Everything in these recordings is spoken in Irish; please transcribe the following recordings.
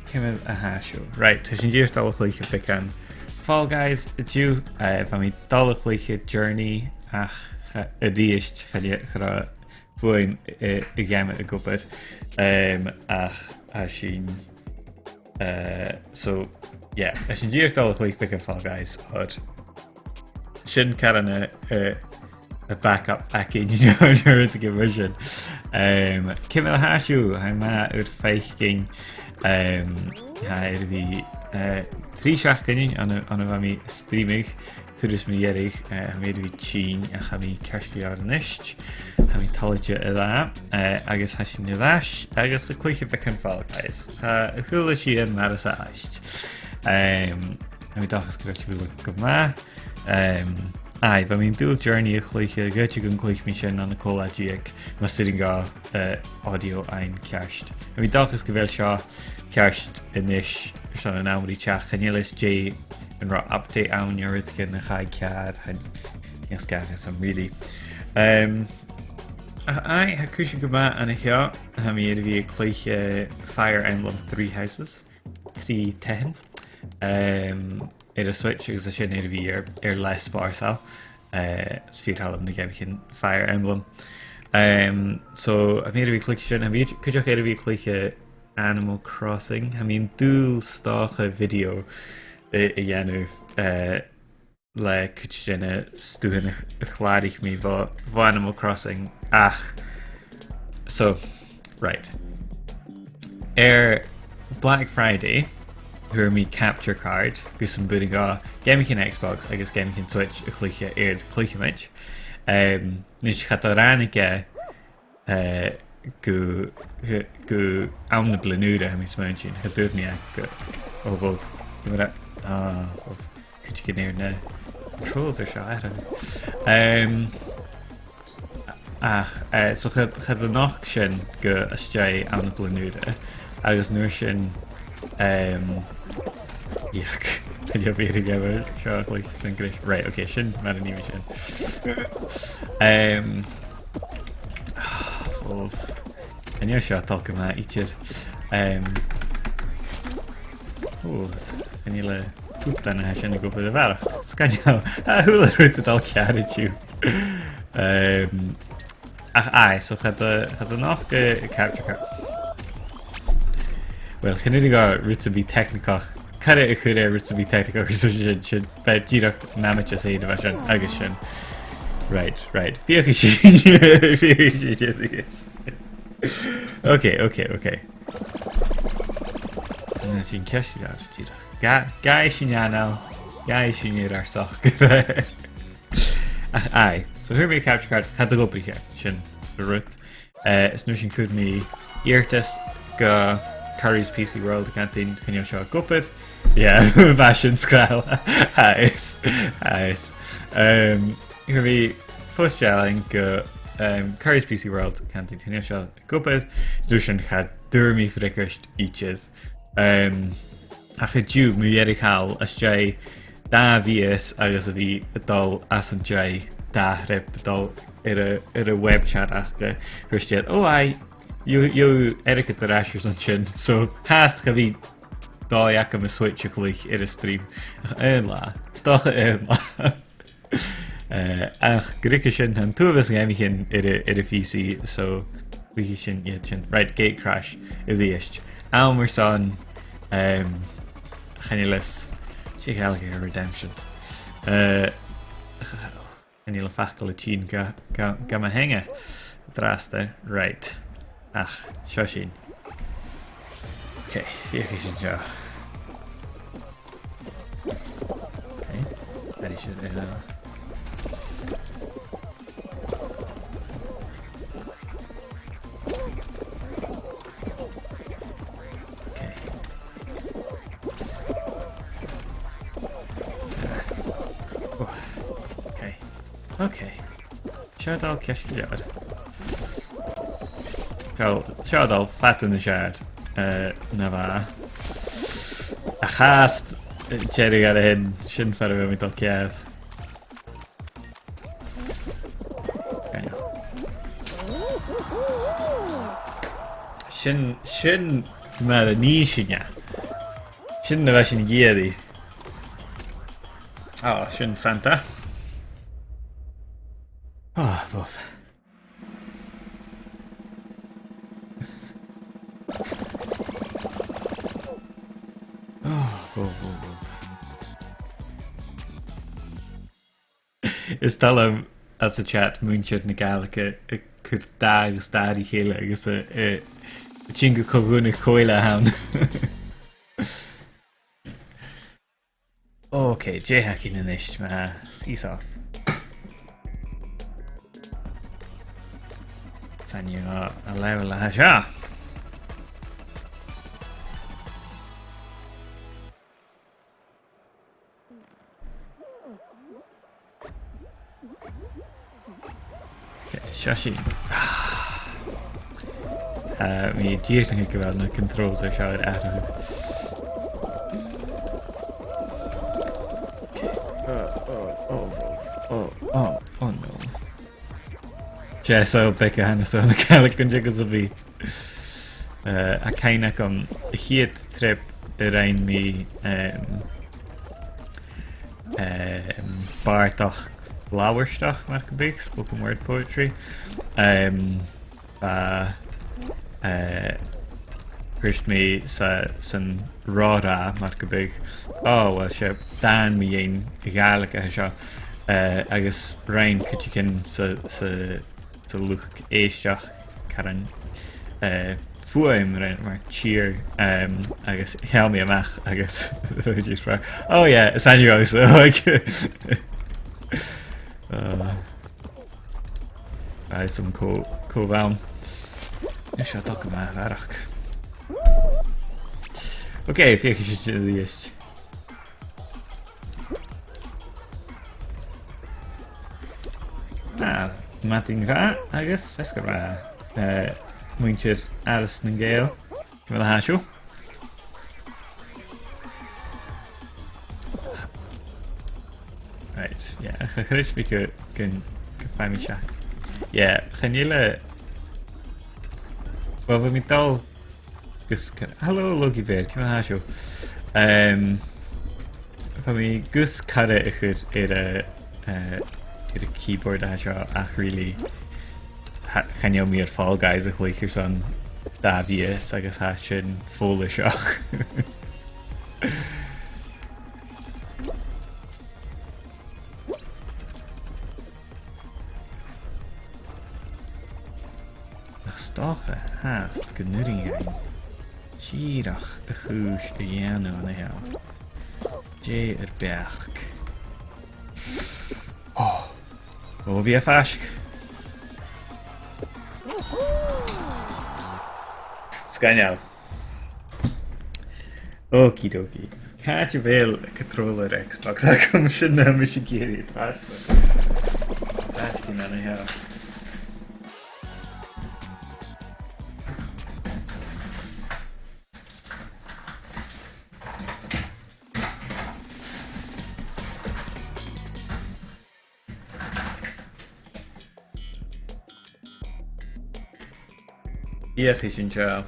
Cymryd a hasio. Right, ta sy'n gyr dal o chluich y beagan. Fall Guys, ydw, fa mi dal o chluich y journey ach y diist chra fwy'n y geamhradail y gwybod. Ach a sy'n... so, yeah, a sy'n gyr dal o chluich beagan Fall Guys, o'r sy'n cael y backup packing you know the conversion Cymryd a hasio hain ma yw'r ffeich gyn haer fi tri siach gynnu an y fami streamig tyrus mi erig ham fi tîn a ham fi casglu ar nisht ham fi talige y dda agos hasin y ddash agos y clich y beagan Fall Guys y chwil y si yn maras a hasht ham fi dachas gyda ti fyl gyfma Ai, fa mi'n dŵl journey y chluich y gyrtig yn chluich mi sy'n an y colagiag mae sydd yn gael audio ein ciast. A mi'n dalchus gyfer sio ciast yn ish sy'n yn awr i tiach chanyelis J yn rho update awn i'r ydych yn y chai ciad hyn ys gagas am really. Ai, ha cwysio gyma yn y hio ha mi ydw fi chluich Fire Emblem Three Houses 310 y Switch agus a sin fi les barsal sfyr halm na gem Fire Emblem so a mi fi clic sin a mi cwydioch fi clic Animal Crossing a mi'n dŵl stoch y fideo y enw le cwydioch stwyn y chladich mi fo Animal Crossing ach so right Black Friday Hwyr mi capture card gus yn bwyd yn go gaming Xbox agos gaming Switch y chluiche Cluicheamaid nes chad o ran y ge gw awn y blanwda am i smyn sy'n chadwyd ni ag o fodd gymryd cwyd i gynnwyr na trolls ar sio so chad y noch sy'n gw ysdau awn y blanwda agos nwr sy'n Yuck. Can you be together? Sure, like, right, okay, shouldn't matter any mission. And you're sure talking about each other. Oh, and you'll poop then I shouldn't go for the bar. Scanio, who'll have written all carried you? Aye, so had the knock capture card. Wel, chyn i go rwyt be technical. Cara y chwyrau rwyt be technical, cos sy'n beth girach namach as ein efo sy'n agos sy'n. Right. Fiach i sy'n. Okay. Yna sy'n casio ar girach. Gai sy'n anal. Gai sy'n i'r arsoch. Ai. So here mi capture card. Had the go brych sy'n rwyt. Ys nhw sy'n cwyd mi irtas go Curry's PC World canteen can you show gupid? Yeah, fashion scroll. Nice. Here we first gelling go Curry's PC World canteen can you show gupid? Dushan had durmi frickershed eaches. Ach you mu erig hal as jay da vies agus a vi dal as an jay da rep dal a web chat ach hurstiet oh I You etiquette the rashers on chin, so hast ga vi dal jak am a switch a chluich a stream. La, stoch la. Ach, grikke sin han two of us gaming in a PC, so we sin right gate crash i the ist. Almer son Hanilis Chick Alligator Redemption. En hele fachtel chin ga ma henge draste right. Ach, shoshin. Okay, hier is het ja. Okay, dat is het. Okay. Okay. Shout out cash yard. Shout out fat in the shard. Na a haast Jerry ar hyn sy'n ffarw fe mi dod cef. Sy'n mar a ní sinne. Sin na bheith sin géadaí. Sin Santa. Buf. Is tal as a chat múnsead na Gaalacha chur dá agus darí chéile agus sin go coghúna cóile ann. Okay, J-hacking in this, seesaw. Tanya a level hasha. Shashi. Me dieting geweld na controls I showed out of it. Oh no. So Becca Hannah so na Gaelic gon jiggles of be a kinda come heat trip around me Bartach Lauerstach mark big spoken word poetry first me san Rada mark big well she dan me in Gaelic agus Ryan Kitchikin sa look éisteach caran fuaim rin mar cheer agus helmi amach agus just fra yeah Sanyo so like some cool bhaim is seo do ma bharach okay fiach is díist Mating ra, I guess. Let's go ra. Muintir aras na Gael. Well, hashu. Right, yeah. Chluich be can find me check. Yeah, can you let? Well, we tell. Hello, Logie Bear. Come on, hashu. For me, Gus Kara could the keyboard really can you mere Fall Guys a Chluicheamaid Davies I guess hashin foolish Stocha haast genuring Chirach a chuús a dhéanú na hell J beach Oh, wie fast. Scanal. Okie dokie. Can't you veel a controller Xbox? I come shouldn't have me gear it fast. That's the man I have. Yeah, fishing job.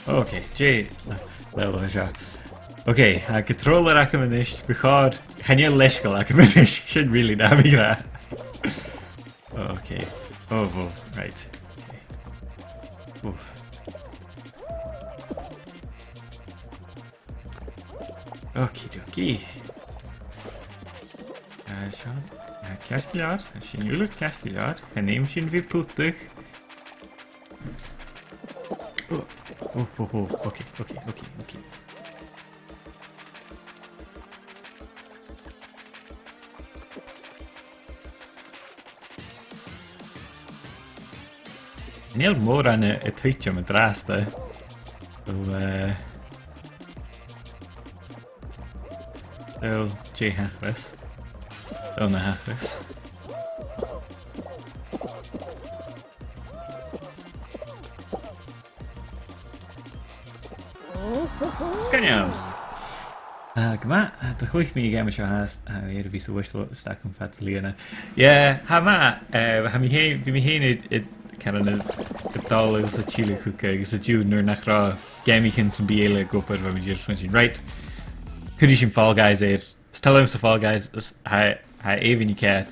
Okay, Jay, level shot. Okay, controller accommodation because can you electrical accommodation should really navigate. Okay, right. Okie dokie. Kastklaar, als je nu lukt kastklaar, dan neem je weer poetig. Oké. En heel mooi aan het tweetje met raasten. J-hachles. Na hachles. Scanniam. Gma, the Chluich me game show has a vis of wish stack and fat Leona. Yeah, Hama, Hami it kind of dollars a chili cook is a June or Nakra Gamikins and Biela go for the right. Cùisean Fall Guys it. Tell him Fall Guys I even you cat.